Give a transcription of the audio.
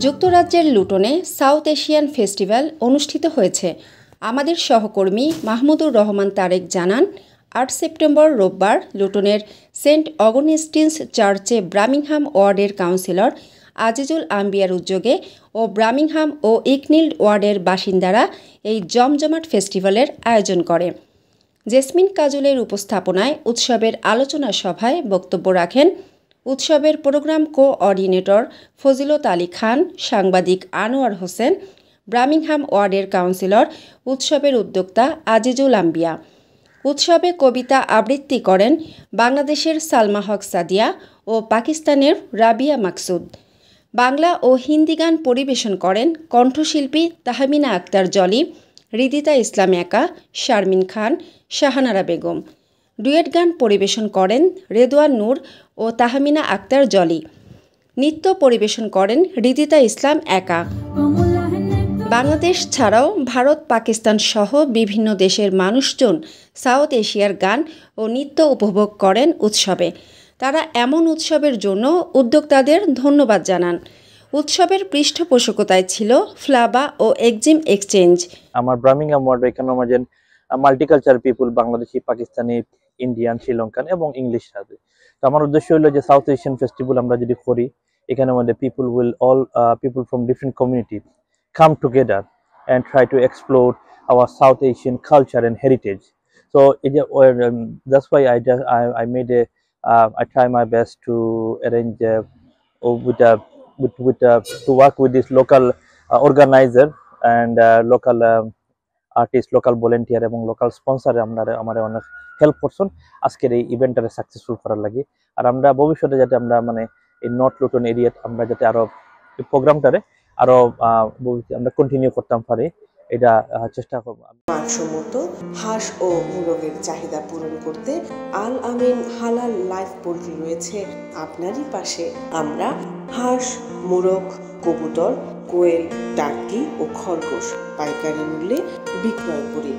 যুক্তরাজ্যের লুটনে south Asian festival অনুষ্ঠিত হয়েছে। আমাদের সহকর্মী মাহমুদুর রহমান তারেক জানান, ৮ সেপ্টেম্বর রোববার লুটনের সেন্ট অগস্টিনস চার্চে ব্রামিংহাম ওয়ার্ডের কাউন্সিলর আজিজুল আম্বিয়ার উদ্যোগে ও ব্রামিংহাম ও ইকনিল্ড ওয়ার্ডের বাসিন্দারা এই জমজমাট ফেস্টিভ্যালের আয়োজন করে। জেসমিন কাজলের উপস্থাপনায় উৎসবের আলোচনা সভায় বক্তব্য রাখেন উৎসবের প্রোগ্রাম কোঅর্ডিনেটর ফজিলত আলী খান, সাংবাদিক আনোয়ার হোসেন, ব্রামিংহাম ওয়ার্ডের কাউন্সিলর, উৎসবের উদ্যোক্তা আজিজুল আম্বিয়া। উৎসবে কবিতা আবৃত্তি করেন বাংলাদেশের সালমা হক সাদিয়া ও পাকিস্তানের রাবিয়া মাকসুদ। বাংলা ও হিন্দি গান পরিবেশন করেন কণ্ঠশিল্পী তাহমিনা আক্তার জলি, হৃদিতা ইসলাম একা, শারমিন খান, শাহানারা বেগম। ডুয়েট গান পরিবেশন করেন রেদওয়ান নূর ও তাহমিনা আক্তার জলি। নৃত্য পরিবেশন করেন হৃদিতা ইসলাম একা। বাংলাদেশ ছাড়াও ভারত, পাকিস্তান সহ বিভিন্ন দেশের মানুষজন সাউথ এশিয়ার গান ও নৃত্য উপভোগ করেন উৎসবে। তারা এমন উৎসবের জন্য উদ্যোক্তাদের ধন্যবাদ জানান। উৎসবের পৃষ্ঠপোষকতায় ছিল ফ্লাবা ও এক্সিম এক্সচেঞ্জ। আমার ব্রামিংহাম ওয়ার্ডে এখানে আমাদের মাল্টিকালচার পিপুল, বাংলাদেশি, পাকিস্তানি, ইন্ডিয়ান, শ্রীলঙ্কান এবং ইংলিশ আছে। তো আমার উদ্দেশ্য হলো যে সাউথ এশিয়ান ফেস্টিভ্যাল আমরা যদি করি, এখানে আমাদের people from different community come together and try to explore our South Asian culture and heritage. So that's why I made I try my best to arrange to work with this local organizer and local artist, local volunteer এবং local sponsor আমরা অনেক help করছেন আজকের এই ইভেন্টটারে successful করার লাগি। আর আমরা ভবিষ্যতে যাতে আমরা মানে এই নর্থ লুটন এরিয়া আমরা যাতে আরো এই প্রোগ্রামটারে আরো আমরা কন্টিনিউ করতে পারি, এটা চেষ্টা করব। মানসম্মত হাঁস ও মুরগের চাহিদা পূরণ করতে আল আমিন হালাল লাইফ পোল্ট্রি রয়েছে আপনারই পাশে। আমরা হাঁস, মুরগ, কবুতর, কোয়েল, টার্কি ও খরগোশ পাইকারি মূল্যে বিক্রয় করি।